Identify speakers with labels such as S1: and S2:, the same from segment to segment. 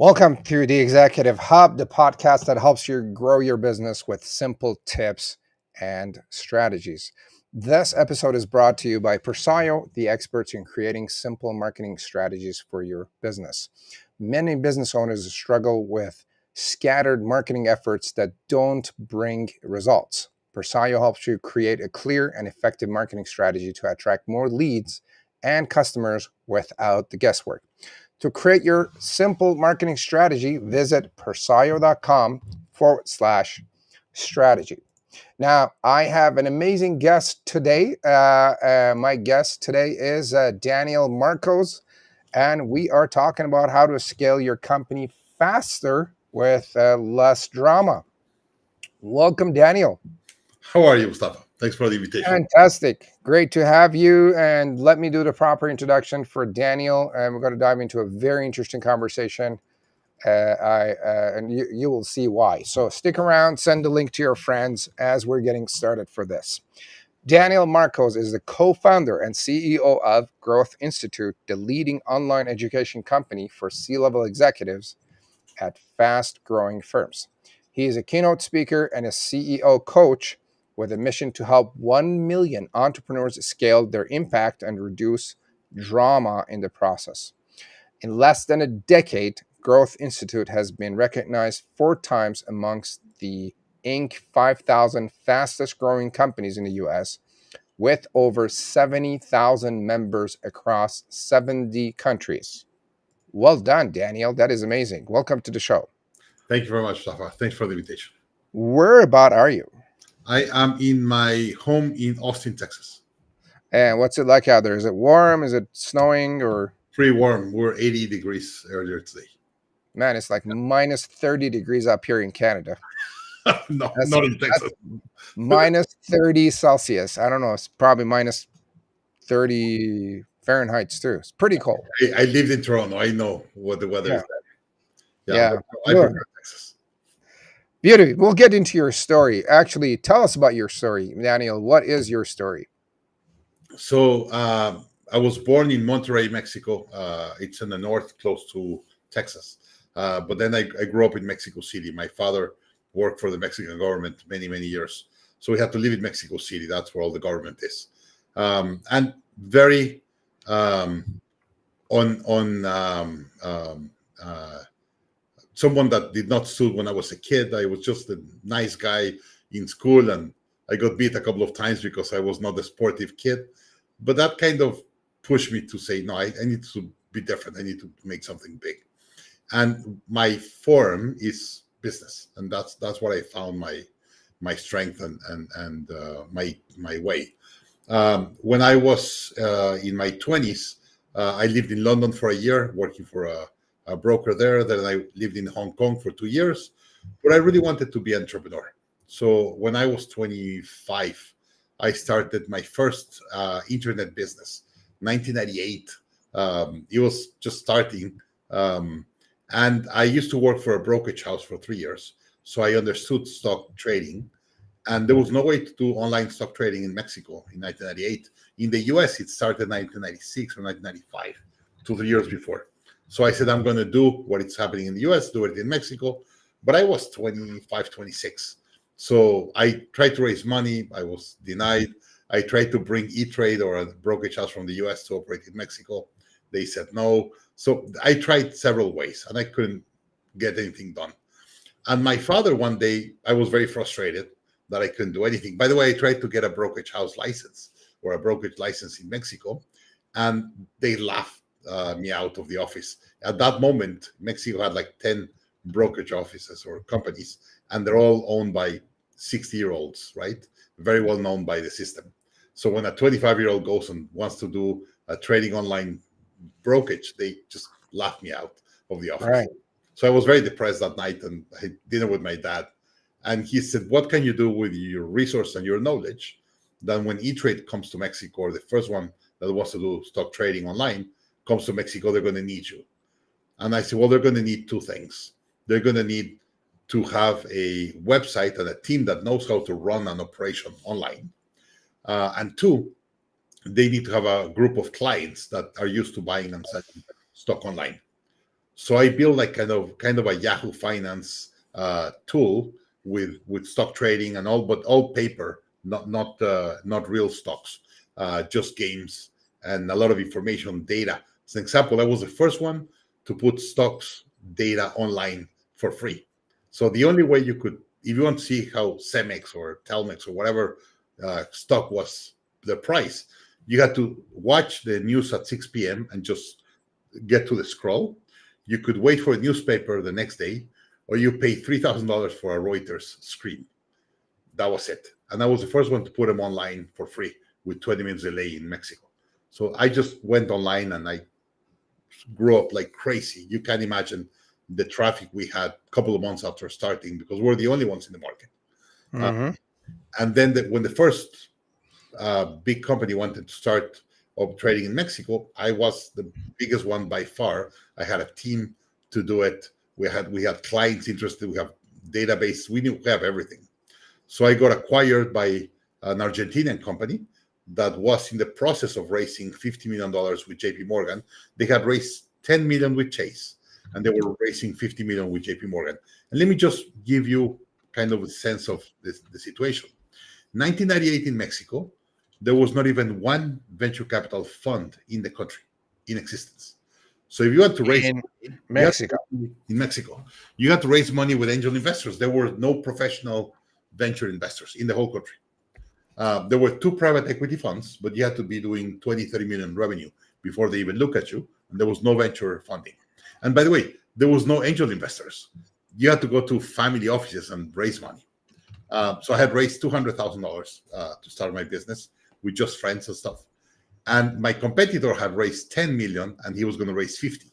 S1: Welcome to the Executive Hub, the podcast that helps you grow your business with simple tips and strategies. This episode is brought to you by Persyo, the experts in creating simple marketing strategies for your business. Many business owners struggle with scattered marketing efforts that don't bring results. Persyo helps you create a clear and effective marketing strategy to attract more leads and customers without the guesswork. To create your simple marketing strategy, visit persyo.com/strategy. Now, I have an amazing guest today. My guest today is Daniel Marcos, and we are talking about how to scale your company faster with less drama. Welcome, Daniel.
S2: How are you, Mustafa? Thanks for the invitation.
S1: Fantastic. Great to have you. And let me do the proper introduction for Daniel. And we're going to dive into a very interesting conversation. And you will see why. So stick around, send the link to your friends as we're getting started for this. Daniel Marcos is the co-founder and CEO of Growth Institute, the leading online education company for C-level executives at fast-growing firms. He is a keynote speaker and a CEO coach with a mission to help 1 million entrepreneurs scale their impact and reduce drama in the process. In less than a decade, Growth Institute has been recognized 4 times amongst the Inc. 5,000 fastest growing companies in the US, with over 70,000 members across 70 countries. Well done, Daniel. That is amazing. Welcome to the show.
S2: Thank you very much, Mustafa. Thanks for the invitation.
S1: Where about are you?
S2: I am in my home in Austin, Texas.
S1: And what's it like out there? Is it warm? Is it snowing? Or
S2: Pretty warm. We're 80 degrees earlier today.
S1: man, it's like minus 30 degrees up here in Canada.
S2: No, not in Texas.
S1: Minus 30 Celsius. I don't know. It's probably minus 30 Fahrenheit too. It's pretty cold.
S2: I lived in Toronto. I know what the weather is there.
S1: Yeah.
S2: I prefer Texas.
S1: Beauty. We'll get into your story. Actually, tell us about your story, Daniel. What is your story?
S2: So I was born in Monterrey, Mexico. It's in the north, close to Texas. But then I grew up in Mexico City. My father worked for the Mexican government many, many years. So we had to live in Mexico City. That's where all the government is. And very someone that did not stood when I was a kid. I was just a nice guy in school, and I got beat a couple of times because I was not a sportive kid. But that kind of pushed me to say, no, I need to be different. I need to make something big. And my form is business, and that's what I found my strength and my way. When I was in my 20s, I lived in London for a year, working for a broker there. Then I lived in Hong Kong for 2 years, but I really wanted to be an entrepreneur. So when I was 25, I started my first internet business, 1998. It was just starting. And I used to work for a brokerage house for 3 years. So I understood stock trading. And there was no way to do online stock trading in Mexico in 1998. In the US, it started in 1996 or 1995, 2 3 years before. So I said, I'm going to do what is happening in the US, do it in Mexico. But I was 25, 26. So I tried to raise money. I was denied. I tried to bring E-Trade or a brokerage house from the US to operate in Mexico. They said no. So I tried several ways and I couldn't get anything done. And my father, one day, I was very frustrated that I couldn't do anything. By the way, I tried to get a brokerage house license or a brokerage license in Mexico, and they laughed me out of the office. At that moment, Mexico had like 10 brokerage offices or companies, and they're all owned by 60-year-olds, right? Very well known by the system. So when a 25-year-old goes and wants to do a trading online brokerage, they just laugh me out of the office.
S1: Right.
S2: So I was very depressed that night, and I had dinner with my dad. And he said, what can you do with your resource and your knowledge that when E-Trade comes to Mexico, or the first one that wants to do stock trading online comes to Mexico, they're going to need you. And I said, well, they're going to need 2 things. They're going to need to have a website and a team that knows how to run an operation online. And 2, they need to have a group of clients that are used to buying and selling stock online. So I built like kind of a Yahoo Finance tool with stock trading and all, but all paper, not real stocks, just games and a lot of information data. As an example, I was the first one to put stocks data online for free. So the only way you could, if you want to see how Cemex or Telmex or whatever stock was the price, you had to watch the news at 6 p.m. and just get to the scroll. You could wait for a newspaper the next day, or you pay $3,000 for a Reuters screen. That was it. And I was the first one to put them online for free with 20 minutes delay in Mexico. So I just went online and I grew up like crazy. You can't imagine the traffic we had a couple of months after starting because we're the only ones in the market. And then when the first big company wanted to start of trading in Mexico, I was the biggest one by far. I had a team to do it. We had clients interested. We have database. We have everything. So I got acquired by an Argentinian company that was in the process of raising $50 million with JP Morgan. They had raised 10 million with Chase, and they were raising 50 million with JP Morgan. And let me just give you kind of a sense of the situation. 1998 in Mexico, there was not even one venture capital fund in the country in existence. So if you had to raise
S1: In Mexico,
S2: you had to raise money with angel investors. There were no professional venture investors in the whole country. There were 2 private equity funds, but you had to be doing 20, 30 million revenue before they even look at you. And there was no venture funding. And by the way, there was no angel investors. You had to go to family offices and raise money. So I had raised $200,000 to start my business with just friends and stuff. And my competitor had raised 10 million and he was going to raise 50.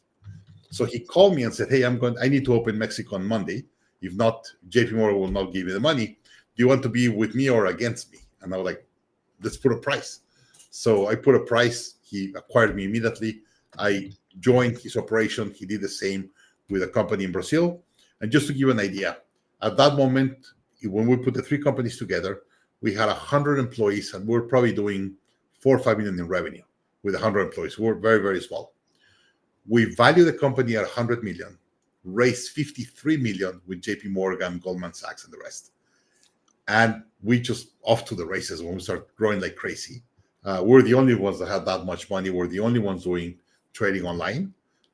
S2: So he called me and said, hey, I need to open Mexico on Monday. If not, JP Morgan will not give me the money. Do you want to be with me or against me? And I was like, let's put a price. So I put a price. He acquired me immediately. I joined his operation. He did the same with a company in Brazil. And just to give you an idea, at that moment, when we put the 3 companies together, we had 100 employees and we're probably doing 4 or 5 million in revenue with 100 employees. We're very, very small. We value the company at 100 million, raised 53 million with JP Morgan, Goldman Sachs, and the rest. And we just off to the races when we start growing like crazy. We're the only ones that had that much money. We're the only ones doing trading online.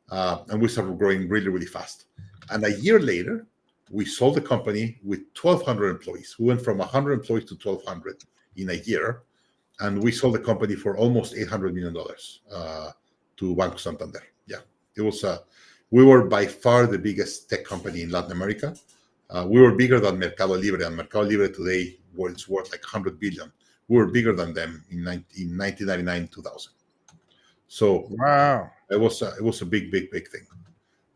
S2: And we started growing really, really fast. And a year later, we sold the company with 1,200 employees. We went from 100 employees to 1,200 in a year. And we sold the company for almost $800 million to Banco Santander. Yeah, it was we were by far the biggest tech company in Latin America. We were bigger than Mercado Libre, and Mercado Libre today is worth like 100 billion. We were bigger than them in 1999, 2000. So
S1: wow,
S2: it was a big thing.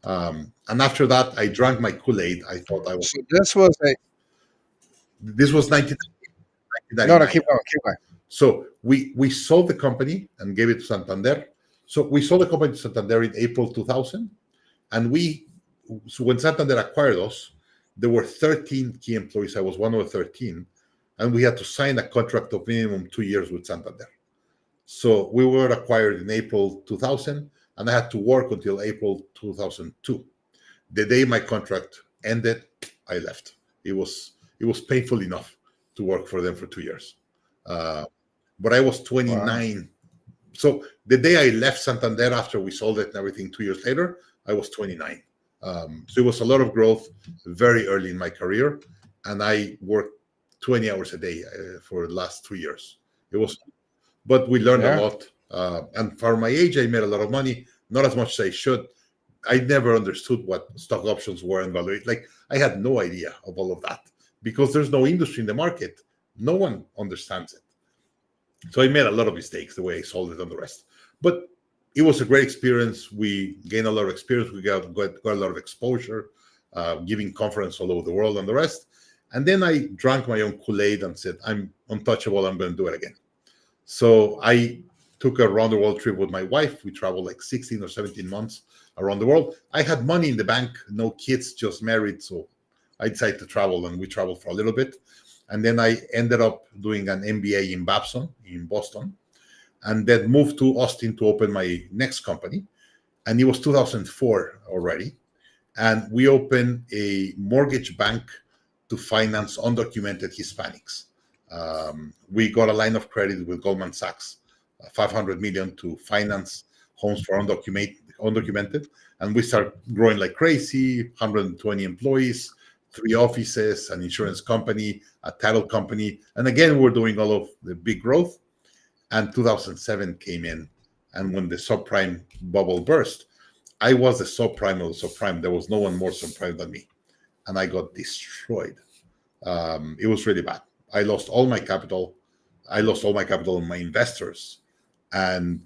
S2: And after that, I drank my Kool-Aid. I thought I was.
S1: So this was a
S2: This was 1999.
S1: no. Keep going.
S2: So we sold the company and gave it to Santander. So we sold the company to Santander in April 2000, and so when Santander acquired us, there were 13 key employees. I was one of the 13, and we had to sign a contract of minimum 2 years with Santander. So we were acquired in April 2000, and I had to work until April 2002. The day my contract ended, I left. It was painful enough to work for them for 2 years. But I was 29. Wow. So the day I left Santander after we sold it and everything 2 years later, I was 29. So it was a lot of growth very early in my career. And I worked 20 hours a day for the last 2 years. But we learned a lot. And for my age, I made a lot of money, not as much as I should. I never understood what stock options were and valuation. Like I had no idea of all of that because there's no industry in the market. No one understands it. So I made a lot of mistakes the way I sold it and the rest. But it was a great experience. We gained a lot of experience. We got a lot of exposure, giving conference all over the world and the rest. And then I drank my own Kool-Aid and said, I'm untouchable. I'm going to do it again. So I took a round the world trip with my wife. We traveled like 16 or 17 months around the world. I had money in the bank, no kids, just married. So I decided to travel, and we traveled for a little bit. And then I ended up doing an MBA in Babson in Boston, and then moved to Austin to open my next company. and it was 2004 already. And we opened a mortgage bank to finance undocumented Hispanics. We got a line of credit with Goldman Sachs, 500 million to finance homes for undocumented. And we start growing like crazy, 120 employees, 3 offices, an insurance company, a title company. And again, we're doing all of the big growth. And 2007 came in. And when the subprime bubble burst, I was the subprime of the subprime. There was no one more subprime than me. And I got destroyed. It was really bad. I lost all my capital. I lost all my capital in my investors. And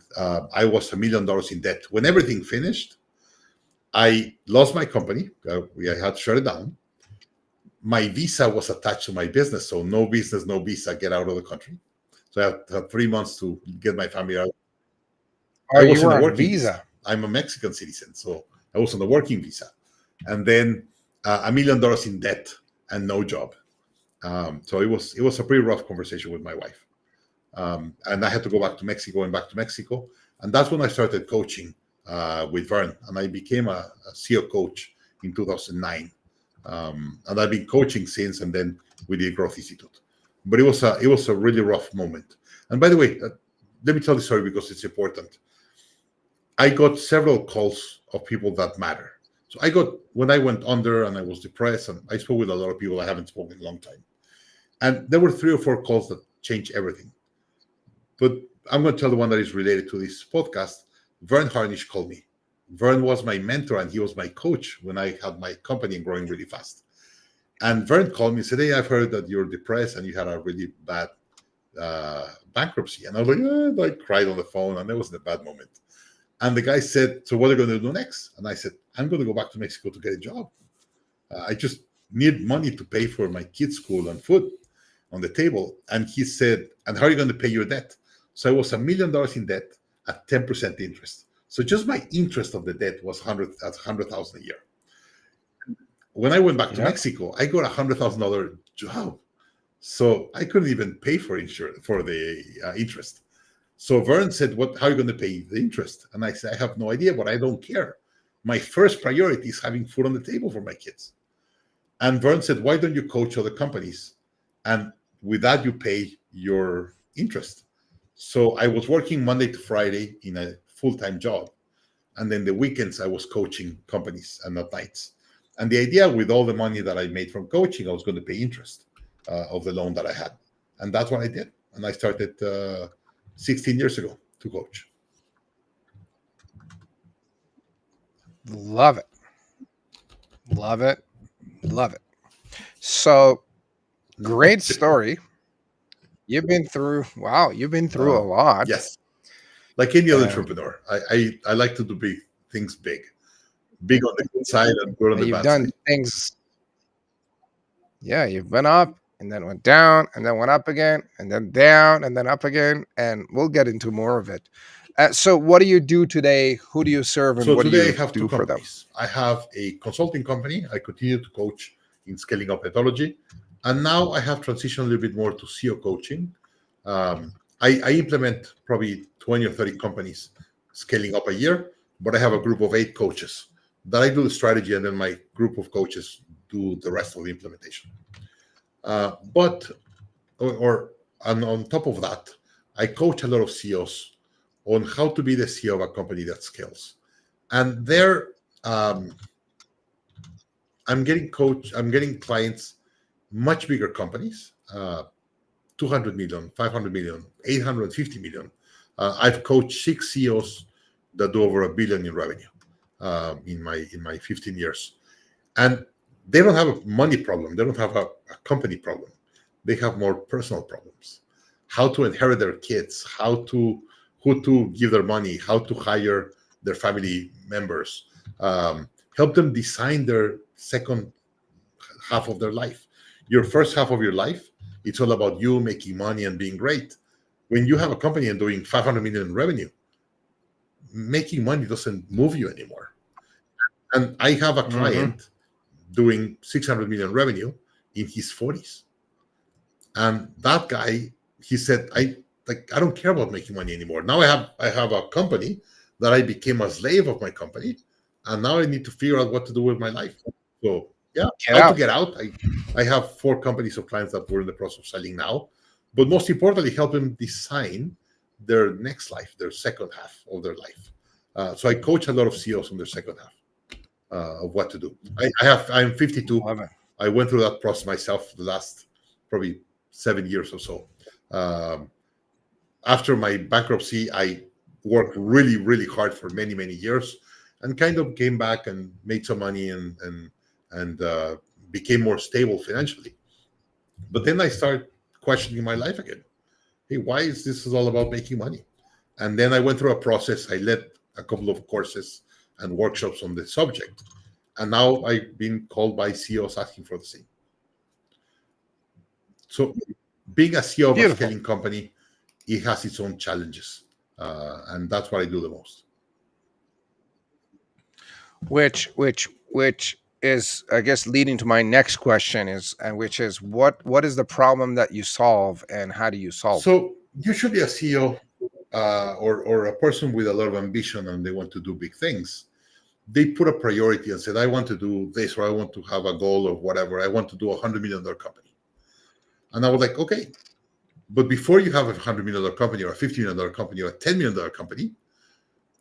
S2: I was $1 million in debt. When everything finished, I lost my company. I had to shut it down. My visa was attached to my business. So no business, no visa, get out of the country. So I had 3 months to get my family out.
S1: Oh,
S2: I
S1: you
S2: was on
S1: were
S2: a
S1: on
S2: working
S1: visa.
S2: visa. I'm a Mexican citizen, so I was on a working visa. And then $1 million in debt and no job. So it was a pretty rough conversation with my wife. And I had to go back to Mexico and back to Mexico. And that's when I started coaching with Vern. And I became a CEO coach in 2009. And I've been coaching since, and then we did Growth Institute. But it was a really rough moment. And by the way, let me tell the story because it's important. I got several calls of people that matter. So when I went under and I was depressed, and I spoke with a lot of people I haven't spoken in a long time. And there were 3 or 4 calls that changed everything. But I'm going to tell the one that is related to this podcast. Vern Harnish called me. Vern was my mentor and he was my coach when I had my company growing really fast. And Vern called me and said, "Hey, I've heard that you're depressed and you had a really bad bankruptcy." And I was like, I cried on the phone, and it was a bad moment. And the guy said, "So what are you going to do next?" And I said, "I'm going to go back to Mexico to get a job. I just need money to pay for my kids' school and food on the table." And he said, "And how are you going to pay your debt?" So I was $1 million in debt at 10% interest. So just my interest of the debt was $100,000 a year. When I went back to Mexico, I got $100,000 job. So I couldn't even pay for the interest. So Vern said, how are you going to pay the interest? And I said, "I have no idea, but I don't care. My first priority is having food on the table for my kids." And Vern said, "Why don't you coach other companies? And with that, you pay your interest." So I was working Monday to Friday in a full-time job. And then the weekends, I was coaching companies and at nights. And the idea with all the money that I made from coaching, I was going to pay interest of the loan that I had. And that's what I did. And I started 16 years ago to coach.
S1: Love it. Love it. Love it. So great story. You've been through a lot.
S2: Yes. Like any other entrepreneur, I like to do things big on the good side and good on the
S1: You've
S2: bad
S1: done
S2: side.
S1: things. Yeah, you've been up and then went down and then went up again and then down and then up again. And we'll get into more of it. So what do you do today? Who do you serve and
S2: So
S1: what do
S2: today
S1: you
S2: I have
S1: do
S2: 2
S1: for them?
S2: companies. I have a consulting company. I continue to coach in scaling up methodology. And now I have transitioned a little bit more to CEO coaching. I implement probably 20 or 30 companies scaling up a year, but I have a group of 8 coaches that I do the strategy, and then my group of coaches do the rest of the implementation. And on top of that, I coach a lot of CEOs on how to be the CEO of a company that scales. And there, I'm getting clients, much bigger companies, 200 million, 500 million, 850 million. I've coached 6 CEOs that do over $1 billion in revenue in my 15 years. And they don't have a money problem. They don't have a company problem. They have more personal problems. How to inherit their kids, who to give their money, how to hire their family members, help them design their second half of their life. Your first half of your life, it's all about you making money and being great. When you have a company and doing 500 million in revenue, making money doesn't move you anymore. And I have a client doing 600 million revenue in his 40s. And that guy, he said, I don't care about making money anymore. Now I have a company that I became a slave of my company, and now I need to figure out what to do with my life. So yeah,
S1: Get
S2: how to
S1: out.
S2: get out. I have 4 companies of clients that we're in the process of selling now, but most importantly, help them design their next life, their second half of their life. So I coach a lot of CEOs on their second half of what to do. I'm 52.
S1: Love it.
S2: I went through that process myself the last probably 7 years or so. After my bankruptcy, I worked really, really hard for many, many years, and kind of came back and made some money and became more stable financially. But then I started questioning my life again. Hey, why is this all about making money? And then I went through a process. I led a couple of courses and workshops on the subject. And now I've been called by CEOs asking for the same. So being a CEO of a
S1: Beautiful.
S2: scaling company, it has its own challenges. And that's what I do the most.
S1: Which is, I guess, leading to my next question is, and which is, what is the problem that you solve, and how do you solve it?
S2: So usually a CEO or a person with a lot of ambition and they want to do big things, they put a priority and said, I want to do this, or I want to have a goal of whatever. I want to do $100 million company. And I was like, okay, but before you have a $100 million company or a $50 million company or a $10 million company,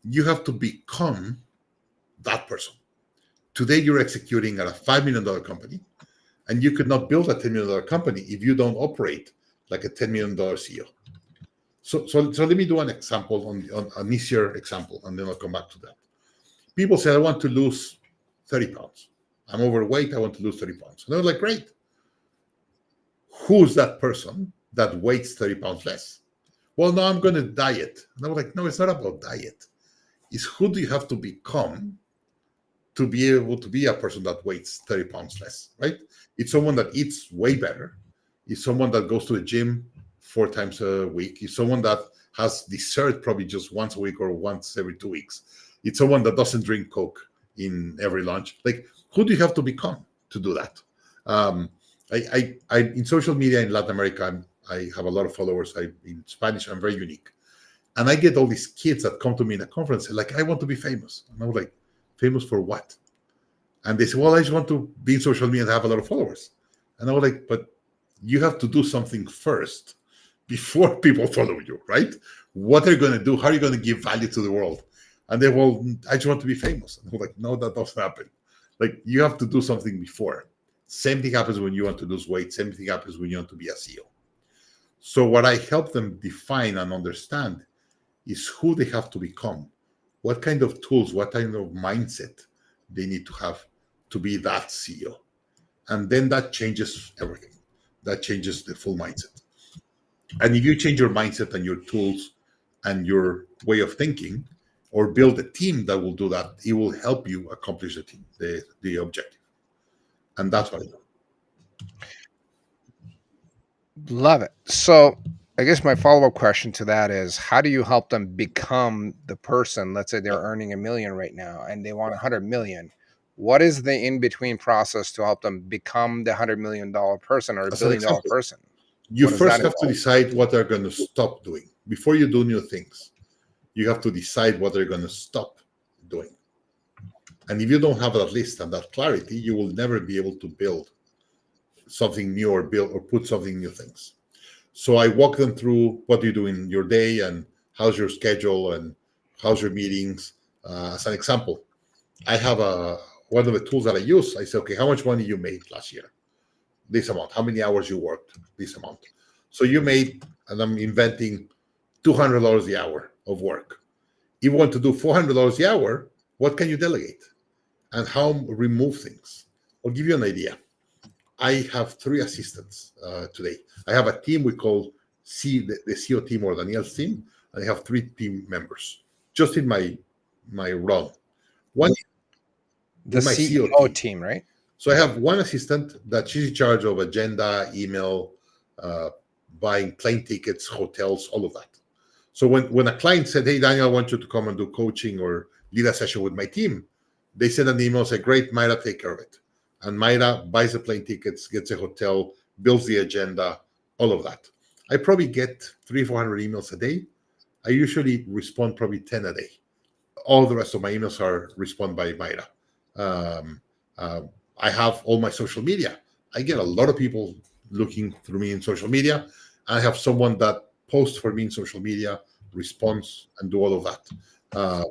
S2: you have to become that person. Today, you're executing at a $5 million company, and you could not build a $10 million company if you don't operate like a $10 million CEO. So let me do an example on an easier example, and then I'll come back to that. People say, I want to lose 30 pounds. I'm overweight. I want to lose 30 pounds. And I was like, great. Who's that person that weighs 30 pounds less? Well, no, I'm going to diet. And I was like, no, it's not about diet. It's who do you have to become to be able to be a person that weighs 30 pounds less, right? It's someone that eats way better. It's someone that goes to the gym 4 times a week. It's someone that has dessert probably just once a week or once every 2 weeks. It's someone that doesn't drink Coke in every lunch. Like, who do you have to become to do that? I in social media in Latin America, I have a lot of followers. In Spanish, I'm very unique. And I get all these kids that come to me in a conference and like, I want to be famous. And I was like, famous for what? And they say, well, I just want to be in social media and have a lot of followers. And I was like, but you have to do something first before people follow you, right? What are you going to do? How are you going to give value to the world? And they, well, I just want to be famous. And I was like, no, that doesn't happen. Like, you have to do something before. Same thing happens when you want to lose weight. Same thing happens when you want to be a CEO. So what I help them define and understand is who they have to become, what kind of tools, what kind of mindset they need to have to be that CEO. And then that changes everything. That changes the full mindset. And if you change your mindset and your tools and your way of thinking, or build a team that will do that, it will help you accomplish the objective. And that's what I do.
S1: Love it. So I guess my follow-up question to that is, how do you help them become the person? Let's say they're earning $1 million right now and they want 100 million. What is the in-between process to help them become the $100 million person or a
S2: As
S1: $1
S2: an
S1: billion
S2: example,
S1: person?
S2: you
S1: What does that
S2: first have to
S1: involve?
S2: decide what they're going to stop doing. Before you do new things, you have to decide what they're going to stop doing. And if you don't have that list and that clarity, you will never be able to build something new or build or put something new things. So I walk them through what you do in your day and how's your schedule and how's your meetings. As an example, I have one of the tools that I use. I say, okay, how much money you made last year? This amount. How many hours you worked? This amount. So you made, and I'm inventing, $200 the hour of work. If you want to do $400 the hour, what can you delegate? And how remove things? I'll give you an idea. I have 3 assistants today. I have a team we call the CEO team or Daniel's team. And I have 3 team members just in my run. One
S1: The
S2: in my CEO
S1: CEO
S2: team.
S1: team, right?
S2: So I have one assistant that she's in charge of agenda, email, buying plane tickets, hotels, all of that. So when a client said, hey, Daniel, I want you to come and do coaching or lead a session with my team, they send an email, say, great, Mayra, take care of it. And Mayra buys the plane tickets, gets a hotel, builds the agenda, all of that. I probably get 300-400 emails a day. I usually respond probably 10 a day All the rest of my emails are responded by Mayra. Um, uh, I have all my social media. I get a lot of people looking through me in social media. I have someone that posts for me in social media, responds, and do all of that. Uh,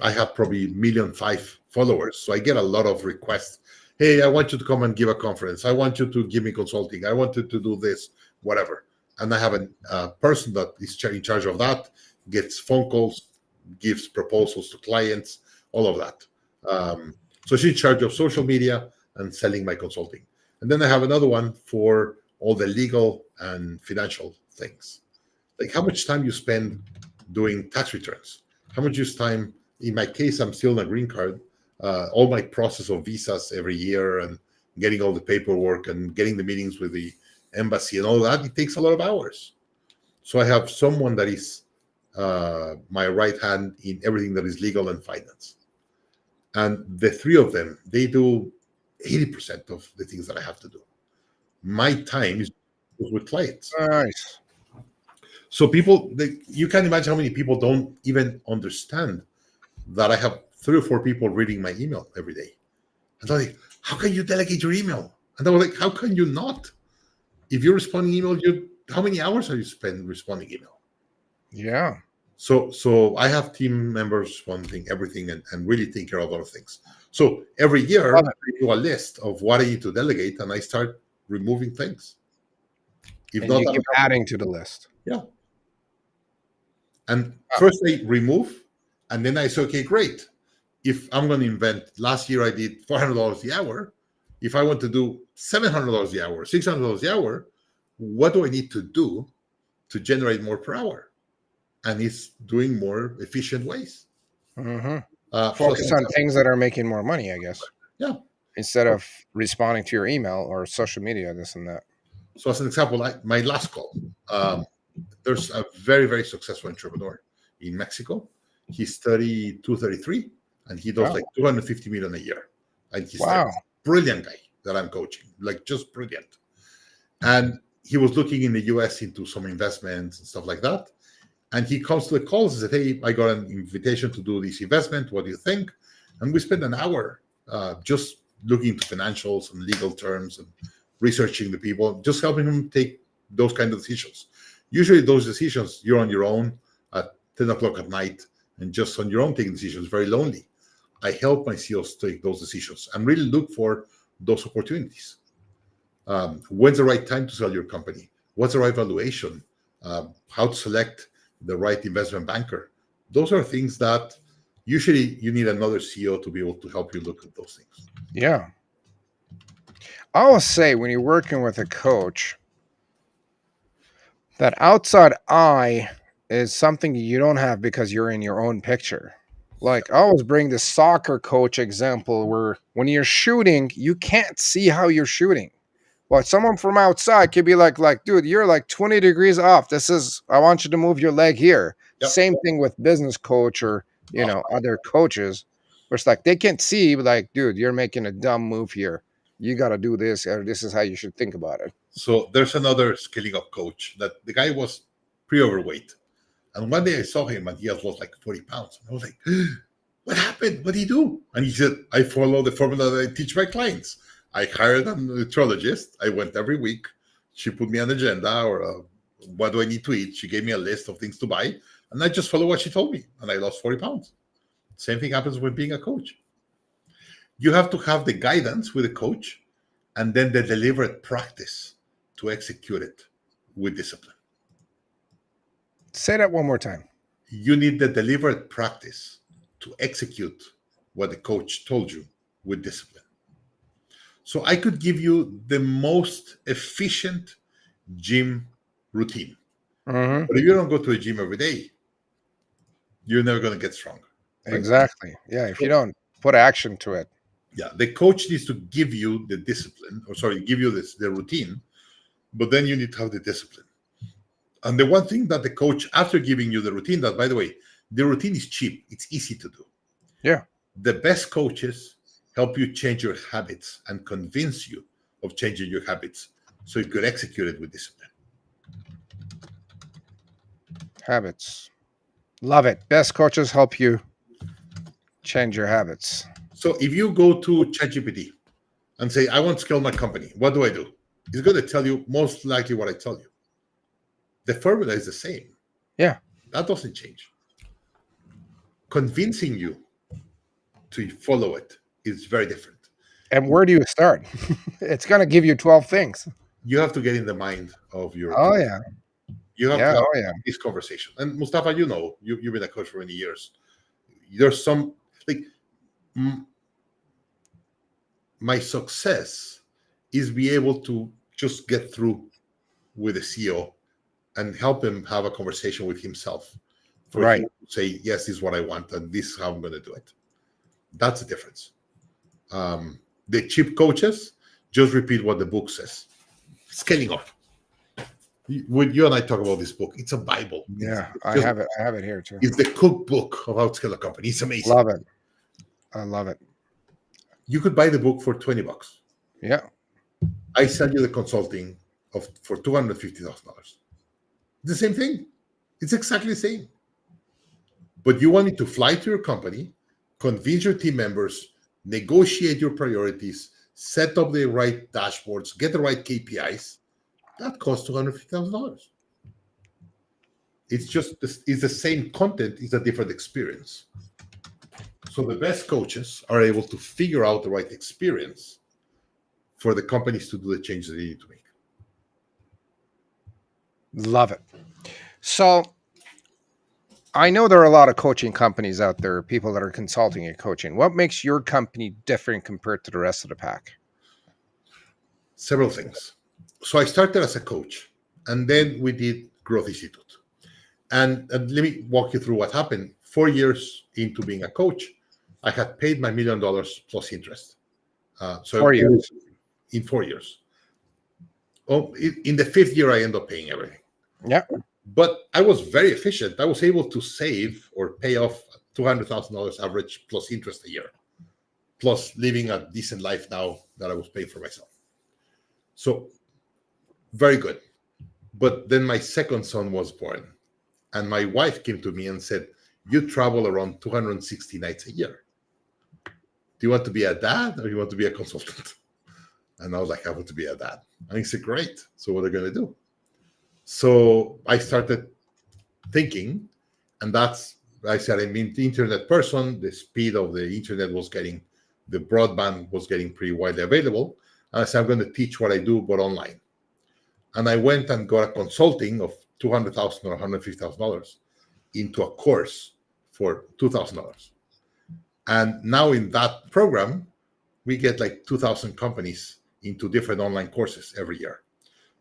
S2: I have probably 1,000,005 followers, so I get a lot of requests. Hey, I want you to come and give a conference. I want you to give me consulting. I want you to do this, whatever. And I have a person that is in charge of that, gets phone calls, gives proposals to clients, all of that. So she's in charge of social media and selling my consulting. And then I have another one for all the legal and financial things, like how much time you spend doing tax returns, how much time. In my case, I'm still on a green card. All my process of visas every year and getting all the paperwork and getting the meetings with the embassy and all that, it takes a lot of hours. So I have someone that is my right hand in everything that is legal and finance. And the three of them, they do 80% of the things that I have to do. My time is with clients.
S1: Nice.
S2: So people, you can imagine how many people don't even understand that I have 3 or 4 people reading my email every day. And they're like, how can you delegate your email? And I was like, how can you not? If you're responding email, how many hours are you spend responding email?
S1: Yeah.
S2: So I have team members responding everything and really take care of a lot of things. So every year I do a list of what I need to delegate and I start removing things.
S1: If and not, you keep adding to the list.
S2: Yeah. And first I remove, and then I say, okay, great. If I'm going to invent, last year I did $400 the hour. If I want to do $700 the hour, $600 the hour, what do I need to do to generate more per hour? And it's doing more efficient ways.
S1: Mm-hmm. Focus on things that are making more money, I guess.
S2: Yeah.
S1: Instead of responding to your email or social media, this and that.
S2: So as an example, my last call, there's a very, very successful entrepreneur in Mexico. He's 32, 33, and he does like 250 million a year. And he's a brilliant guy that I'm coaching, like just brilliant. And he was looking in the US into some investments and stuff like that. And he comes to the calls and said, hey, I got an invitation to do this investment. What do you think? And we spent an hour just looking into financials and legal terms and researching the people, just helping him take those kind of decisions. Usually those decisions, you're on your own at 10 o'clock at night and just on your own taking decisions, very lonely. I help my CEOs take those decisions and really look for those opportunities. When's the right time to sell your company? What's the right valuation? How to select the right investment banker? Those are things that usually you need another CEO to be able to help you look at those things.
S1: Yeah. I always say when you're working with a coach, that outside eye is something you don't have because you're in your own picture. Like I always bring the soccer coach example where when you're shooting, you can't see how you're shooting. But someone from outside could be like, dude, you're like 20 degrees off. I want you to move your leg here. Yep. Same thing with business coach or, other coaches. Where it's like, they can't see, but like, dude, you're making a dumb move here. You got to do this, or this is how you should think about it.
S2: So there's another scaling up coach that the guy was pretty overweight. And one day I saw him and he had lost like 40 pounds. And I was like, what happened? What did he do? And he said, I follow the formula that I teach my clients. I hired a nutritionist. I went every week. She put me on an agenda or what do I need to eat? She gave me a list of things to buy. And I just follow what she told me. And I lost 40 pounds. Same thing happens with being a coach. You have to have the guidance with a coach and then the deliberate practice to execute it with discipline.
S1: Say that one more time.
S2: You need the deliberate practice to execute what the coach told you with discipline. So I could give you the most efficient gym routine. Mm-hmm. But if you don't go to a gym every day, you're never going to get strong.
S1: Right? Exactly. Yeah, if you don't put action to it.
S2: Yeah, the coach needs to give you the discipline, give you the routine, but then you need to have the discipline. And the one thing that the coach, after giving you the routine, that, by the way, the routine is cheap. It's easy to do.
S1: Yeah.
S2: The best coaches help you change your habits and convince you of changing your habits so you could execute it with discipline.
S1: Habits. Love it. Best coaches help you Change your habits.
S2: So if you go to ChatGPT and say, I want to scale my company, what do I do? It's going to tell you most likely what I tell you. The formula is the same.
S1: Yeah.
S2: That doesn't change. Convincing you to follow it is very different.
S1: And where do you start? It's going to give you 12 things.
S2: You have to get in the mind of your
S1: Oh,
S2: coach.
S1: yeah.
S2: You have to
S1: Yeah.
S2: have
S1: Oh, yeah.
S2: this conversation. And Mustafa, you know, you've been a coach for many years. There's some, like, my success is be able to just get through with the CEO and help him have a conversation with himself for
S1: Right.
S2: him to say, yes, this is what I want, and this is how I'm going to do it. That's the difference. The cheap coaches just repeat what the book says. Scaling up. When you and I talk about this book, it's a Bible.
S1: Yeah,
S2: It's
S1: I
S2: just,
S1: have it. I have it here too.
S2: it's the cookbook of how to scale a company. It's amazing.
S1: Love it. I love it.
S2: You could buy the book for $20.
S1: Yeah.
S2: I sell you the consulting for $250,000. The same thing. It's exactly the same. But you want me to fly to your company, convince your team members, negotiate your priorities, set up the right dashboards, get the right KPIs. That costs $250,000. It's the same content, it's a different experience. So the best coaches are able to figure out the right experience for the companies to do the changes they need to make.
S1: Love it. So I know there are a lot of coaching companies out there, people that are consulting and coaching. What makes your company different compared to the rest of the pack?
S2: Several things. So I started as a coach, and then we did Growth Institute. And let me walk you through what happened. 4 years into being a coach, I had paid my $1 million plus interest. So
S1: 4 years.
S2: In 4 years. Oh, in the 5th year, I ended up paying everything.
S1: Yeah.
S2: But I was very efficient. I was able to save or pay off $200,000 average plus interest a year, plus living a decent life now that I was paying for myself. So very good. But then my second son was born, and my wife came to me and said, you travel around 260 nights a year. Do you want to be a dad or you want to be a consultant? And I was like, I want to be a dad. And he said, great. So what are you going to do? So I started thinking, and I said, I'm an internet person. The speed of the internet the broadband was getting pretty widely available. And I said, I'm going to teach what I do, but online. And I went and got a consulting of $200,000 or $150,000 into a course for $2,000. And now in that program, we get like 2,000 companies into different online courses every year.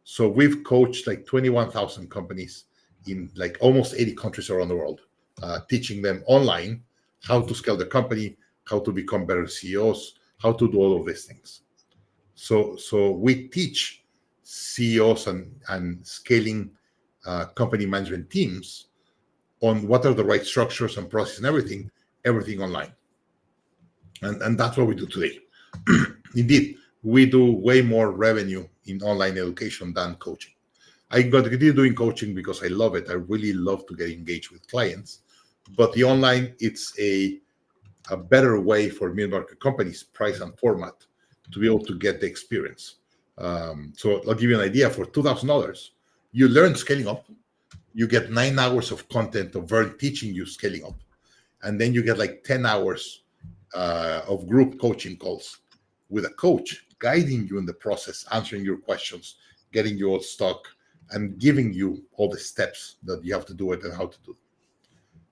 S2: So we've coached like 21,000 companies in like almost 80 countries around the world, teaching them online how to scale their company, how to become better CEOs, how to do all of these things. So we teach CEOs and scaling company management teams on what are the right structures and process and everything online. And that's what we do today. Indeed, we do way more revenue in online education than coaching. I'm going to continue doing coaching because I love it. I really love to get engaged with clients. But the online, it's a better way for mid-market companies, price and format, to be able to get the experience. So I'll give you an idea. For $2,000, you learn scaling up. You get 9 hours of content of Vern teaching you scaling up. And then you get like 10 hours of group coaching calls with a coach guiding you in the process, answering your questions, getting you all stuck, and giving you all the steps that you have to do it and how to do it.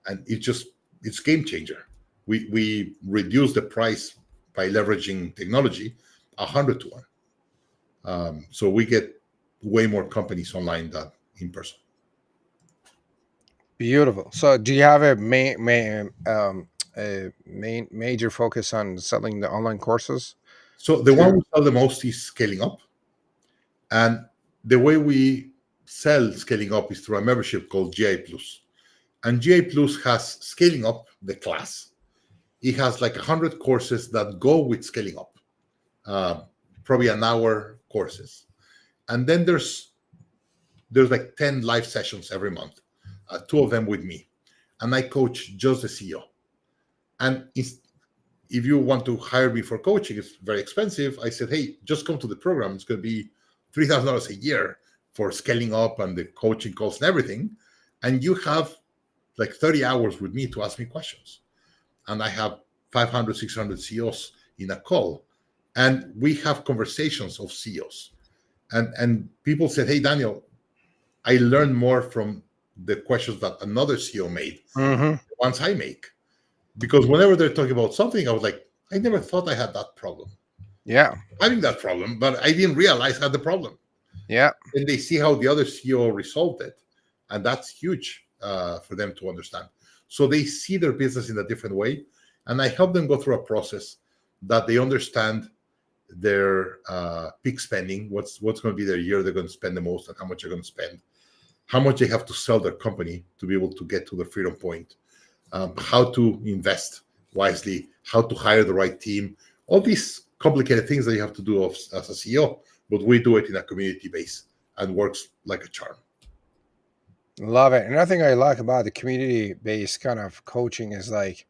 S2: And it's game changer. We reduce the price by leveraging technology 100 to 1. So we get way more companies online than in person.
S1: Beautiful. So do you have a major focus on selling the online courses?
S2: So the one we sell the most is scaling up. And the way we sell scaling up is through a membership called GI Plus. And GI Plus has scaling up, the class. It has like 100 courses that go with scaling up, probably an hour courses. And then there's like 10 live sessions every month, 2 of them with me. And I coach just the CEO. And if you want to hire me for coaching, it's very expensive. I said, hey, just come to the program. It's going to be $3,000 a year for scaling up and the coaching costs and everything. And you have like 30 hours with me to ask me questions. And I have 500, 600 CEOs in a call. And we have conversations of CEOs. And people said, hey, Daniel, I learned more from the questions that another CEO made once I make. Because whenever they're talking about something, I was like, I never thought I had that problem.
S1: Yeah.
S2: Having that problem, but I didn't realize I had the problem.
S1: Yeah.
S2: And they see how the other CEO resolved it. And that's huge for them to understand. So they see their business in a different way. And I help them go through a process that they understand their peak spending, what's going to be their year they're going to spend the most, and how much they're going to spend, how much they have to sell their company to be able to get to the freedom point, how to invest wisely, how to hire the right team, all these complicated things that you have to do as a CEO, but we do it in a community base and works like a charm.
S1: Love it. Another thing I like about the community-based kind of coaching is like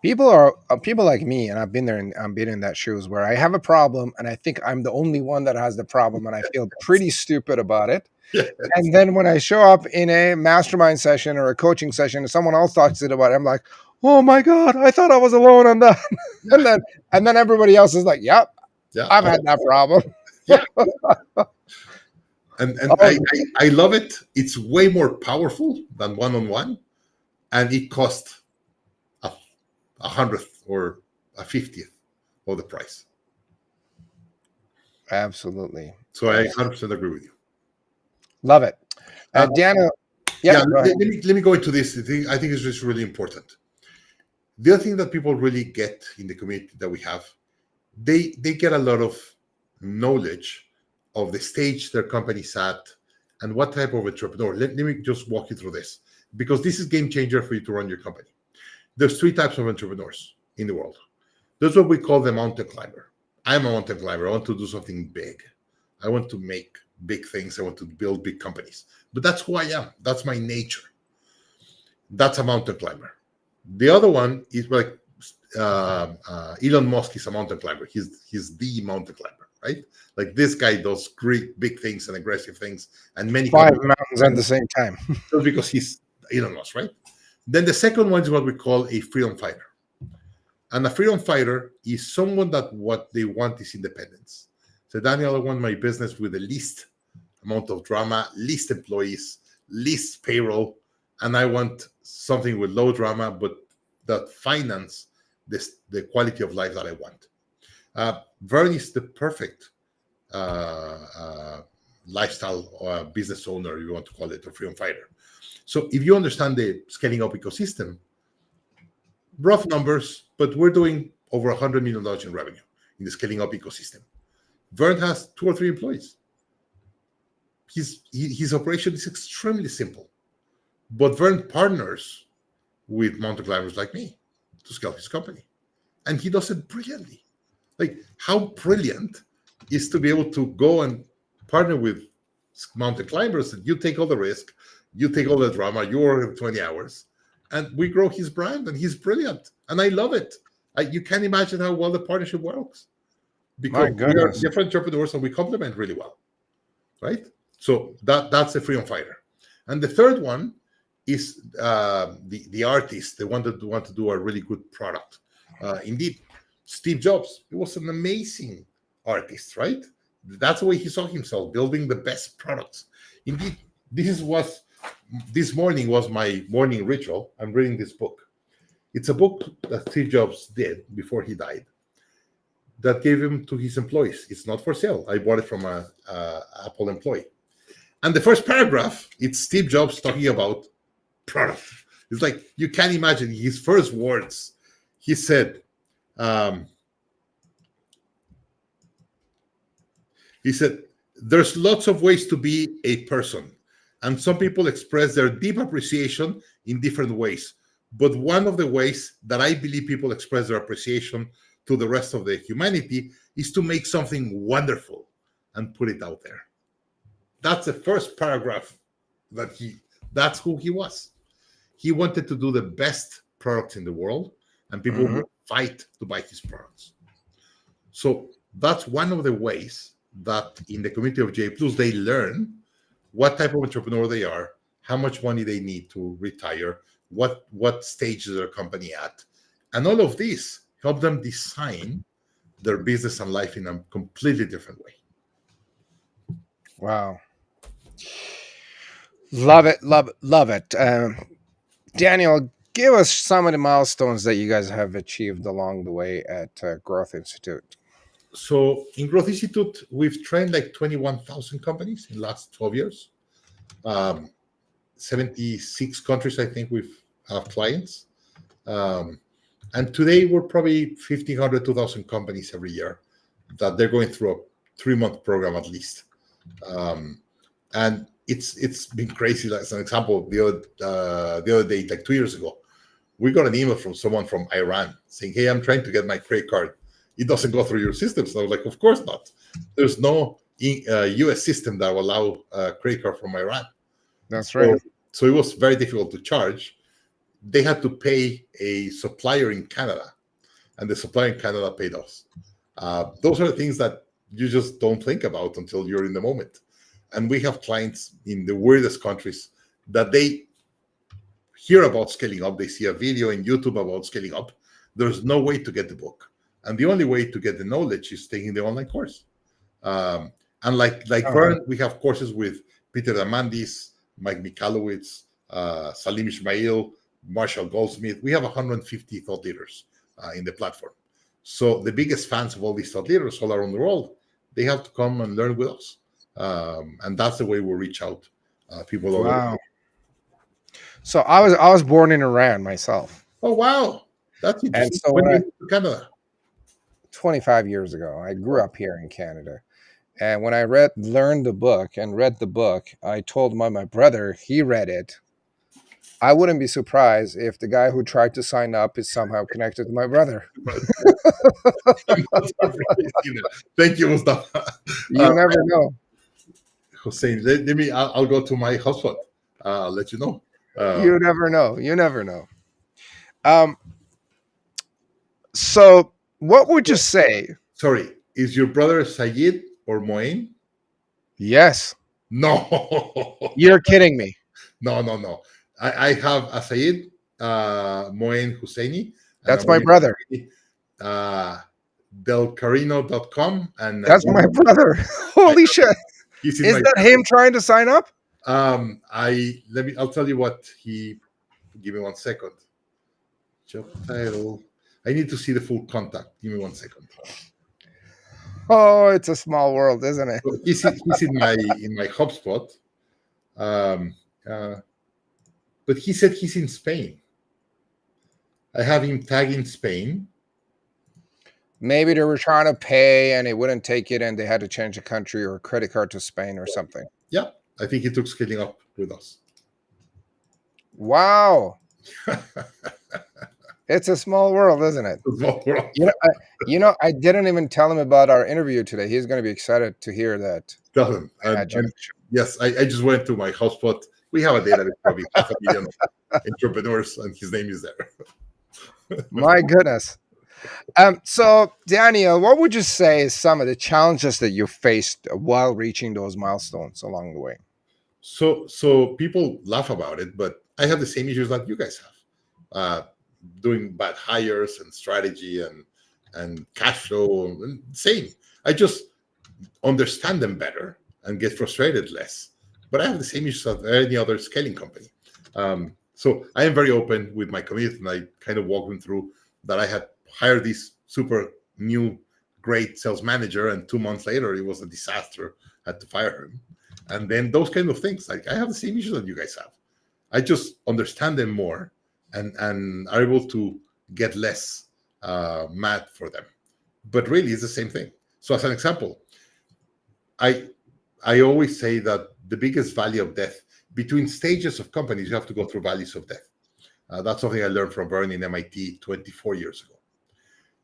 S1: people are people like me, and I've been there and I've been in that shoes where I have a problem and I think I'm the only one that has the problem and I feel pretty stupid about it.
S2: Yeah.
S1: And then when I show up in a mastermind session or a coaching session and someone else talks it about it, I'm like, oh my God, I thought I was alone on that. and then everybody else is like, yep, I've had that problem.
S2: Yeah. And I love it. It's way more powerful than one-on-one, and it costs a 100th or a 50th of the price.
S1: Absolutely.
S2: So I 100% agree with you.
S1: Love it. Daniel,
S2: let me go into this. I think it's just really important. The other thing that people really get in the community that we have, they get a lot of knowledge of the stage their company's at and what type of entrepreneur. Let me just walk you through this, because this is game changer for you to run your company. There's 3 types of entrepreneurs in the world. That's what we call the mountain climber. I'm a mountain climber. I want to do something big. I want to make big things. I want to build big companies. But that's who I am. That's my nature. That's a mountain climber. The other one is like Elon Musk is a mountain climber. He's the mountain climber, right? Like this guy does great big things and aggressive things, and many
S1: 5 mountains at the same time.
S2: Just because he's Elon Musk, right? Then the second one is what we call a freedom fighter. And a freedom fighter is someone that what they want is independence. So Daniel, I want my business with the least amount of drama, least employees, least payroll, and I want something with low drama, but that finance the quality of life that I want. Vern is the perfect lifestyle or business owner, you want to call it, or freedom fighter. So if you understand the scaling up ecosystem, rough numbers, but we're doing over $100 million in revenue in the scaling up ecosystem. Vern has 2 or 3 employees. His operation is extremely simple, but Vern partners with mountain climbers like me to scale his company, and he does it brilliantly. Like, how brilliant is to be able to go and partner with mountain climbers, and you take all the risk, you take all the drama, you work 20 hours, and we grow his brand, and he's brilliant, and I love it. You can't imagine how well the partnership works, because we are different entrepreneurs and we complement really well, right? So that's a freedom fighter. And the third one is the artist. They want to do a really good product. Indeed, Steve Jobs, he was an amazing artist, right? That's the way he saw himself, building the best products. Indeed, this morning was my morning ritual. I'm reading this book. It's a book that Steve Jobs did before he died that gave him to his employees. It's not for sale. I bought it from an Apple employee. And the first paragraph, it's Steve Jobs talking about product. It's like, you can't imagine his first words. He said, there's lots of ways to be a person, and some people express their deep appreciation in different ways. But one of the ways that I believe people express their appreciation to the rest of the humanity is to make something wonderful and put it out there. That's the first paragraph that's who he was. He wanted to do the best products in the world and people will fight to buy his products. So that's one of the ways that in the community of J Plus, they learn what type of entrepreneur they are, how much money they need to retire, what stage is their company at. And all of this help them design their business and life in a completely different way.
S1: Wow. Love it. Love it. Daniel, give us some of the milestones that you guys have achieved along the way at Growth Institute.
S2: So in Growth Institute, we've trained like 21,000 companies in the last 12 years. 76 countries, I think we've have clients. And today we're probably 1,500, 2,000 companies every year that they're going through a 3-month program at least. And it's been crazy. As an example, the other day, like 2 years ago, we got an email from someone from Iran saying, "Hey, I'm trying to get my credit card. It doesn't go through your system." So I was like, "Of course not. There's no U.S. system that will allow a credit card from Iran."
S1: That's right.
S2: So it was very difficult to charge. They had to pay a supplier in Canada, and the supplier in Canada paid us. Those are the things that you just don't think about until you're in the moment. And we have clients in the weirdest countries that they hear about scaling up. They see a video in YouTube about scaling up. There's no way to get the book. And the only way to get the knowledge is taking the online course. And like Vern, we have courses with Peter Diamandis, Mike Michalowicz, Salim Ismail, Marshall Goldsmith. We have 150 thought leaders in the platform. So the biggest fans of all these thought leaders all around the world, they have to come and learn with us. And that's the way we reach out people all over.
S1: Wow. So I was born in Iran myself.
S2: Oh, wow. That's interesting.
S1: And so
S2: when you moved to Canada?
S1: 25 years ago. I grew up here in Canada. And when I learned the book and read the book, I told my brother, he read it. I wouldn't be surprised if the guy who tried to sign up is somehow connected to my brother.
S2: Thank you, Mustafa.
S1: You never know.
S2: Hussein, let me, I'll go to my hotspot. I'll let you know.
S1: You never know. You never know. So what would you say?
S2: Sorry, is your brother Sayed or Moin?
S1: Yes.
S2: No.
S1: You're kidding me.
S2: No. I have a Sayed, Moin Husseini.
S1: That's my brother.
S2: Delcarino.com. And
S1: that's my brother. Holy shit. Is that him trying to sign up?
S2: I'll tell you what he, give me 1 second. Job title. I need to see the full contact. Give me 1 second.
S1: Oh, it's a small world, isn't it?
S2: So he's in my HubSpot. But he said he's in Spain. I have him tagged in Spain.
S1: Maybe they were trying to pay and it wouldn't take it and they had to change the country or credit card to Spain or something.
S2: Yeah, I think he took scaling up with us.
S1: Wow. It's a small world, isn't it?
S2: Small world.
S1: I didn't even tell him about our interview today. He's going to be excited to hear that.
S2: Tell him. And yes, I just went to my HubSpot. We have a database of probably 500,000 entrepreneurs, and his name is there.
S1: My goodness. So, Daniel, what would you say is some of the challenges that you faced while reaching those milestones along the way?
S2: So people laugh about it, but I have the same issues that you guys have. Doing bad hires and strategy and cash flow, and same. I just understand them better and get frustrated less. But I have the same issues as any other scaling company. So I am very open with my community, and I kind of walk them through that I had hired this super new, great sales manager, and 2 months later, it was a disaster. I had to fire him. And then those kind of things. Like I have the same issues that you guys have. I just understand them more and are able to get less mad for them. But really, it's the same thing. So as an example, I always say that the biggest valley of death between stages of companies, you have to go through valleys of death. That's something I learned from Vern in MIT 24 years ago.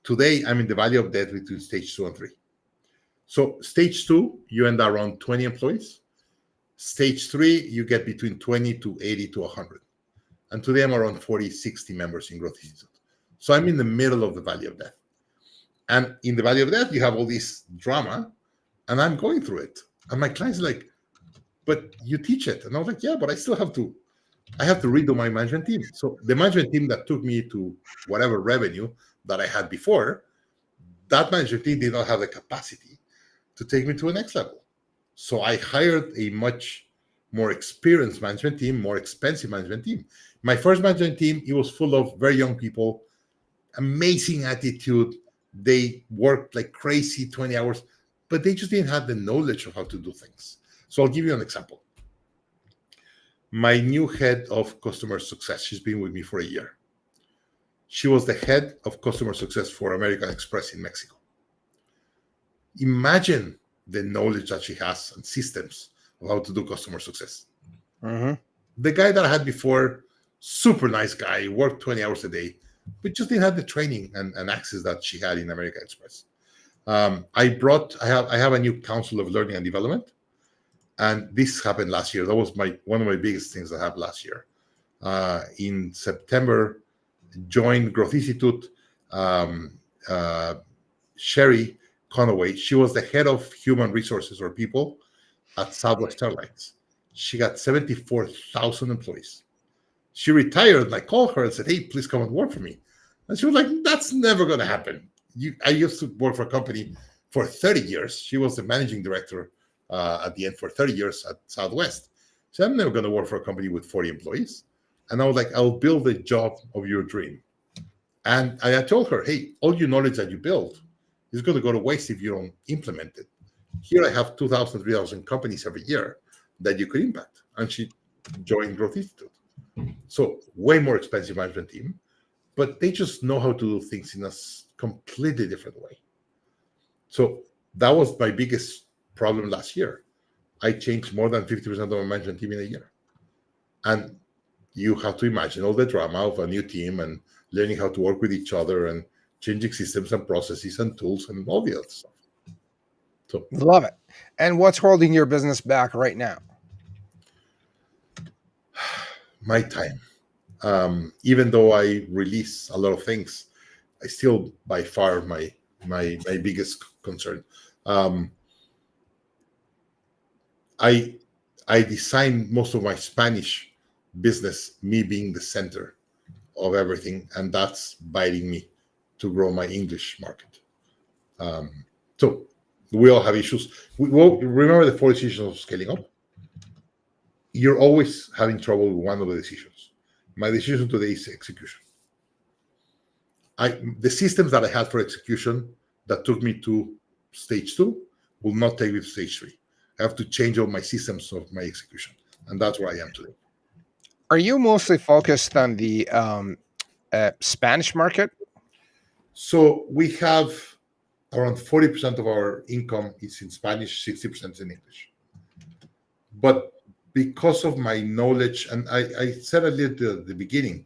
S2: Today, I'm in the valley of death between stage 2 and 3. So stage 2, you end around 20 employees. Stage 3, you get between 20 to 80 to 100. And today I'm around 40, 60 members in Growth Institute. So I'm in the middle of the valley of death. And in the valley of death, you have all this drama, and I'm going through it. And my client's like, but you teach it. And I was like, yeah, but I have to redo my management team. So the management team that took me to whatever revenue that I had before, that management team did not have the capacity to take me to the next level. So I hired a much more experienced management team, more expensive management team. My first management team, it was full of very young people, amazing attitude. They worked like crazy 20 hours, but they just didn't have the knowledge of how to do things. So I'll give you an example. My new head of customer success, she's been with me for a year. She was the head of customer success for American Express in Mexico. Imagine the knowledge that she has and systems of how to do customer success.
S1: Mm-hmm.
S2: The guy that I had before, super nice guy, worked 20 hours a day, but just didn't have the training and access that she had in American Express. I have a new council of learning and development, and this happened last year. That was one of my biggest things that happened last year. In September, joined Growth Institute. Sherry Conaway, she was the head of human resources or people at Southwest Airlines. She got 74,000 employees. She retired, and I called her and said, hey, please come and work for me. And she was like, that's never going to happen. I used to work for a company for 30 years. She was the managing director at the end for 30 years at Southwest. So I'm never going to work for a company with 40 employees. And I was like, I'll build the job of your dream. And I told her, hey, all your knowledge that you build is going to go to waste if you don't implement it. Here I have 2,000, 3,000 companies every year that you could impact. And she joined Growth Institute. So way more expensive management team, but they just know how to do things in a completely different way. So that was my biggest problem last year. I changed more than 50% of my management team in a year. And you have to imagine all the drama of a new team and learning how to work with each other and changing systems and processes and tools and all the other stuff. So
S1: Love it. And what's holding your business back right now?
S2: my time. Even though I release a lot of things, I still by far my biggest concern. I designed most of my Spanish business, me being the center of everything, and that's biting me to grow my English market. So we all have issues. We remember the 4 decisions of scaling up. You're always having trouble with one of the decisions. My decision today is execution. The systems that I had for execution that took me to stage 2 will not take me to stage 3. I have to change all my systems of my execution, and that's where I am today.
S1: Are you mostly focused on the Spanish market?
S2: So we have around 40% of our income is in Spanish, 60% in English. But because of my knowledge, and I said a little at the beginning,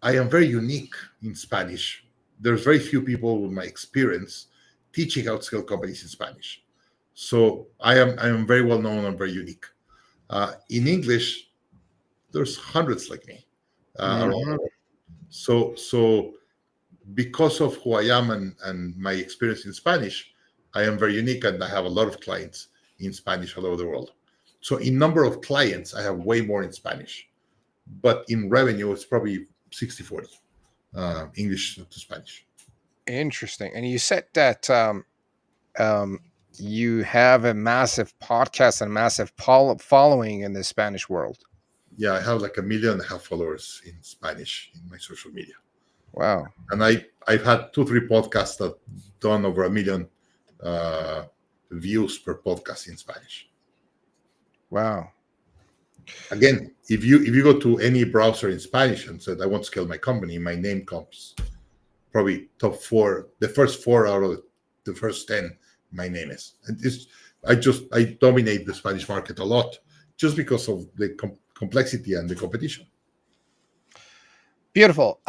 S2: I am very unique in Spanish. There's very few people with my experience teaching how to scale companies in Spanish. So I am very well known and very unique. In English, there's hundreds like me around the world. So because of who I am and my experience in Spanish, I am very unique, and I have a lot of clients in Spanish all over the world. So in number of clients, I have way more in Spanish, but in revenue, it's probably 60-40, English to Spanish.
S1: Interesting. And you said that you have a massive podcast and massive following in the Spanish world.
S2: Yeah, I have like 1.5 million followers in Spanish in my social media.
S1: Wow.
S2: And I've had 2-3 podcasts that done over 1 million views per podcast in Spanish.
S1: Wow.
S2: Again, if you go to any browser in Spanish and said I want to scale my company, my name comes probably top 4. The first 4 out of the first 10, my name is. And I dominate the Spanish market a lot just because of the complexity and the competition.
S1: Beautiful.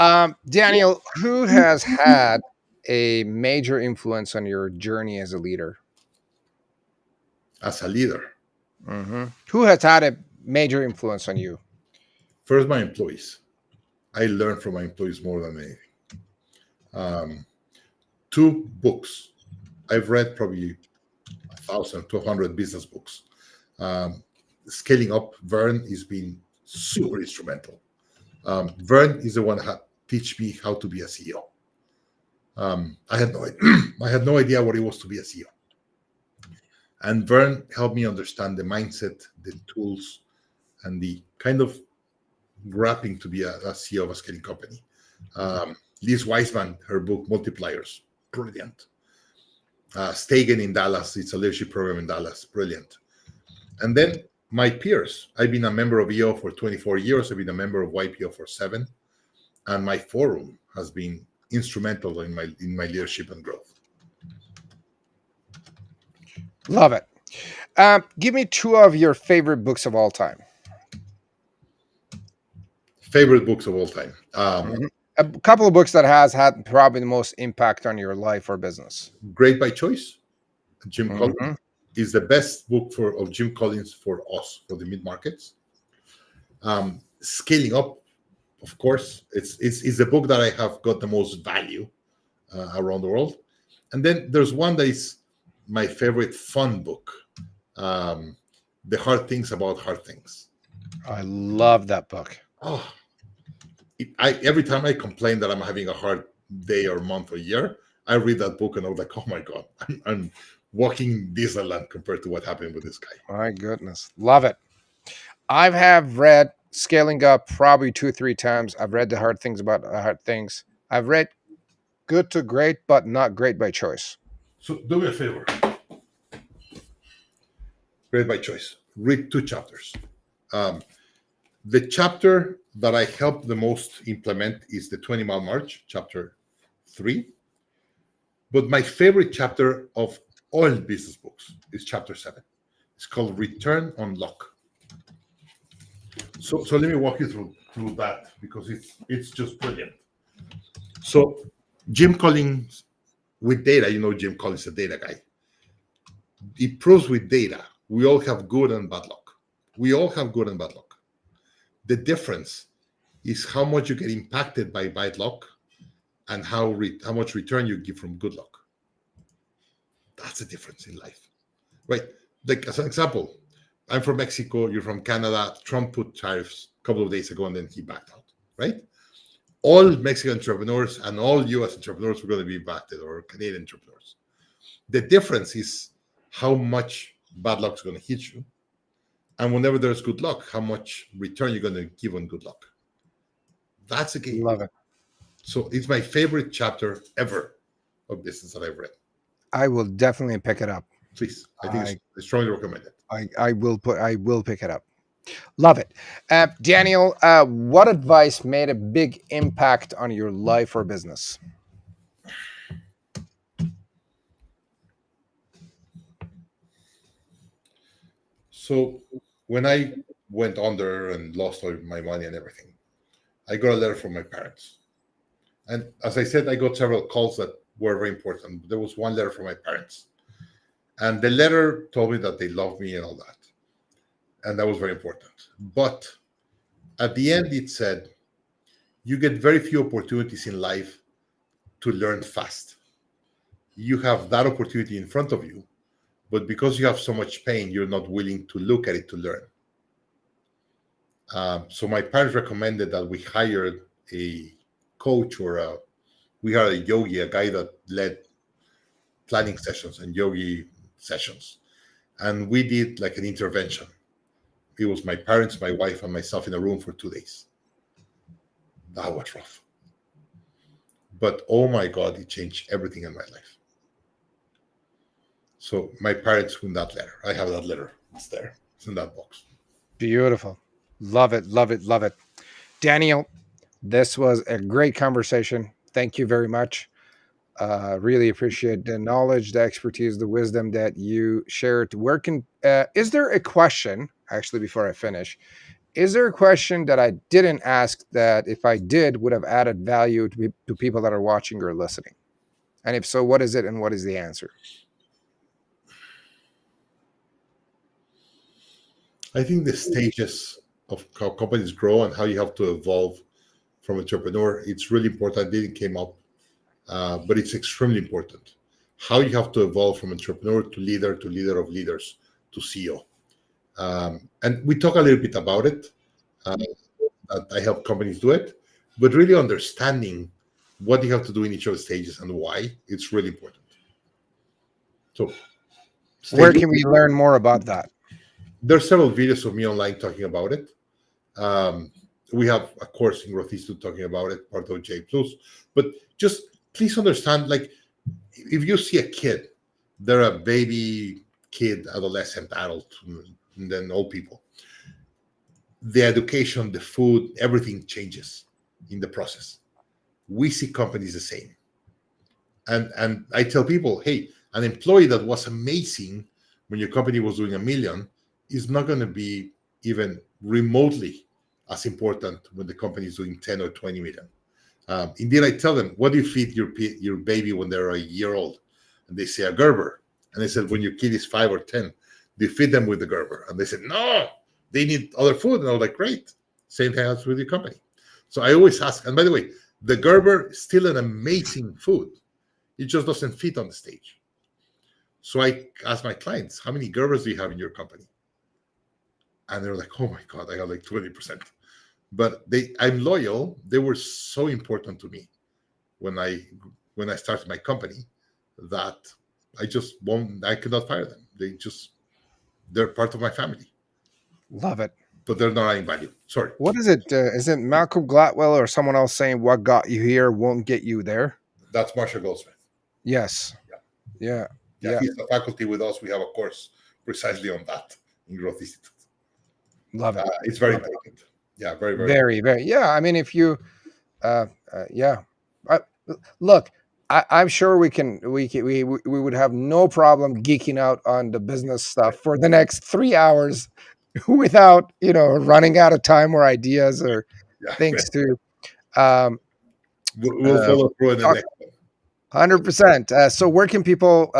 S1: Daniel, who has had a major influence on your journey as a leader?
S2: As a leader.
S1: Mm-hmm. Who has had a major influence on you?
S2: First, my employees. I learn from my employees more than anything. Um, Two books. I've read probably 1,200 business books. Um, Scaling Up, Vern has been super instrumental. Vern is the one that teach me how to be a CEO. I had no I had no idea what it was to be a CEO, and Vern helped me understand the mindset, the tools, and the kind of wrapping to be a CEO of a scaling company. Liz Wiseman, her book Multipliers, brilliant. Stegen in Dallas, it's a leadership program in Dallas, brilliant. And then my peers, I've been a member of EO for 24 years, I've been a member of YPO for 7, and my forum has been instrumental in my leadership and growth.
S1: Love it. Give me two of your favorite books of all time.
S2: Favorite books of all time.
S1: A couple of books that has had probably the most impact on your life or business.
S2: Great by Choice, Jim
S1: Mhm.
S2: Collins, is the best book of Jim Collins for us, for the mid markets. Scaling Up, of course, it's the book that I have got the most value around the world. And then there's one that is my favorite fun book, The Hard Things About Hard Things.
S1: I love that book.
S2: Oh, every time I complain that I'm having a hard day or month or year, I read that book and I'm like, oh my God, I'm walking Disneyland compared to what happened with this guy.
S1: My goodness. Love it. I have read Scaling Up probably 2 or 3 times. I've read The Hard Things About Hard Things. I've read Good to Great, but Not Great by Choice.
S2: So do me a favor. Great by Choice. Read 2 chapters. The chapter that I helped the most implement is the 20-mile march, chapter 3. But my favorite chapter of all business books is chapter 7. It's called Return on Luck. So let me walk you through that because it's just brilliant. So Jim Collins with data, Jim Collins, the data guy. He proves with data we all have good and bad luck. We all have good and bad luck. The difference is how much you get impacted by bad luck and how much return you give from good luck. That's the difference in life, right? Like as an example, I'm from Mexico, you're from Canada. Trump put tariffs a couple of days ago and then he backed out, right? All Mexican entrepreneurs and all US entrepreneurs were going to be impacted, or Canadian entrepreneurs. The difference is how much bad luck is going to hit you. And whenever there's good luck, how much return you're going to give on good luck. That's a game.
S1: Love it.
S2: So it's my favorite chapter ever of business that I've read.
S1: I will definitely pick it up.
S2: Please, I think I strongly recommend it.
S1: I will pick it up. Love it. Daniel, what advice made a big impact on your life or business?
S2: So when I went under and lost all my money and everything, I got a letter from my parents. And as I said, I got several calls that were very important. There was one letter from my parents. And the letter told me that they love me and all that. And that was very important. But at the end, it said, you get very few opportunities in life to learn fast. You have that opportunity in front of you, but because you have so much pain, you're not willing to look at it to learn. So my parents recommended that we hired a coach we hired a yogi, a guy that led planning sessions and yogi sessions. And we did like an intervention. It was my parents, my wife, and myself in a room for 2 days. That was rough. But oh my God, it changed everything in my life. So my parents in that letter. I have that letter. It's there. It's in that box.
S1: Beautiful. Love it. Love it. Love it. Daniel, this was a great conversation. Thank you very much. Really appreciate the knowledge, the expertise, the wisdom that you shared. Is there a question, actually, before I finish, is there a question that I didn't ask that if I did would have added value to people that are watching or listening? And if so, what is it and what is the answer?
S2: I think the stages of how companies grow and how you have to evolve from entrepreneur, it's really important. It didn't came up. but it's extremely important. How you have to evolve from entrepreneur to leader of leaders, to CEO. And we talk a little bit about it. Uh, that I help companies do it, but really understanding what you have to do in each of the stages and why, it's really important. So
S1: Where
S2: stage
S1: can we learn more about that?
S2: there's several videos of me online talking about it. Um, we have a course in Growth Institute talking about it, part of J Plus. But just please understand, like, if you see a kid, they're a baby, kid, adolescent, adult, and then old people. The education, the food, everything changes in the process. We see companies the same. And I tell people, hey, an employee that was amazing when your company was doing 1 million is not going to be even remotely as important when the company is doing 10 or 20 million. Indeed, I tell them, what do you feed your baby when they're a year old? And they say a Gerber. And I said, when your kid is 5 or 10, do you feed them with the Gerber? And they said, no, they need other food. And I was like, great. Same thing as with your company. So I always ask, and by the way, the Gerber is still an amazing food. It just doesn't fit on the stage. So I ask my clients, how many Gerbers do you have in your company? And they're like, oh my God, I have like 20%. But I'm loyal. They were so important to me when I started my company that I could not fire them. They're part of my family,
S1: Love it.
S2: but they're not adding value. Sorry.
S1: What is it? Is it Malcolm Gladwell or someone else saying what got you here won't get you there?
S2: That's Marshall Goldsmith.
S1: Yes.
S2: Yeah.
S1: Yeah.
S2: Yeah,
S1: Yeah.
S2: he's a faculty with us. We have a course precisely on that in Growth Institute.
S1: Love it.
S2: It's very
S1: Love it.
S2: important. Yeah, very, very.
S1: Very, very. Yeah. I mean, if you, yeah. I, look, I'm sure we would have no problem geeking out on the business stuff for the next 3 hours without running out of time or ideas or
S2: Yeah,
S1: things to um,
S2: we'll
S1: uh,
S2: follow through in the
S1: talk.
S2: next one.
S1: 100%. So where can people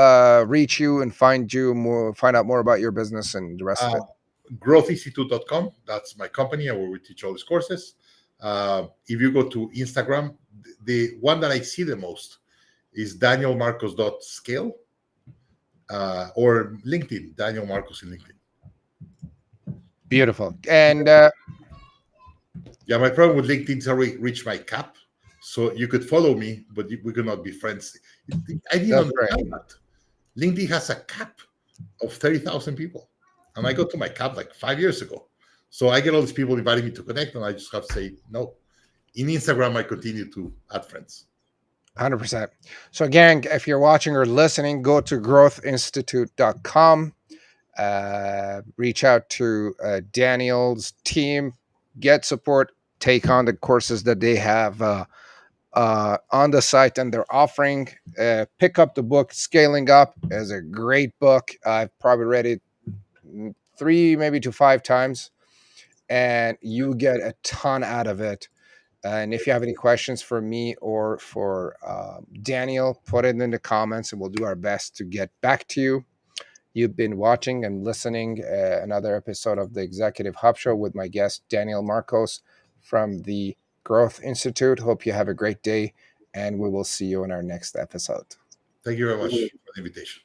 S1: reach you and find out more about your business and the rest of
S2: Uh,
S1: it?
S2: growthinstitute.com. That's my company, where we teach all these courses. If you go to Instagram, the one that I see the most is danielmarcos.scale, or LinkedIn, Daniel Marcos in LinkedIn.
S1: Beautiful. And
S2: Yeah, my problem with LinkedIn is I already reached my cap. So you could follow me, but we could not be friends. I didn't
S1: that's great.
S2: understand that. LinkedIn has a cap of 30,000 people. And I got to my cap like 5 years ago. So I get all these people inviting me to connect, and I just have to say no. In Instagram, I continue to add friends.
S1: 100%. So again, if you're watching or listening, go to growthinstitute.com. Reach out to Daniel's team, get support, take on the courses that they have on the site and they're offering. Pick up the book. Scaling Up is a great book. I've probably read it 3 maybe to 5 times, and you get a ton out of it. And if you have any questions for me or for Daniel, put it in the comments and we'll do our best to get back to you. You've been watching and listening another episode of the Executive Hub Show with my guest, Daniel Marcos from the Growth Institute. Hope you have a great day, and we will see you in our next episode.
S2: Thank you very much for the invitation.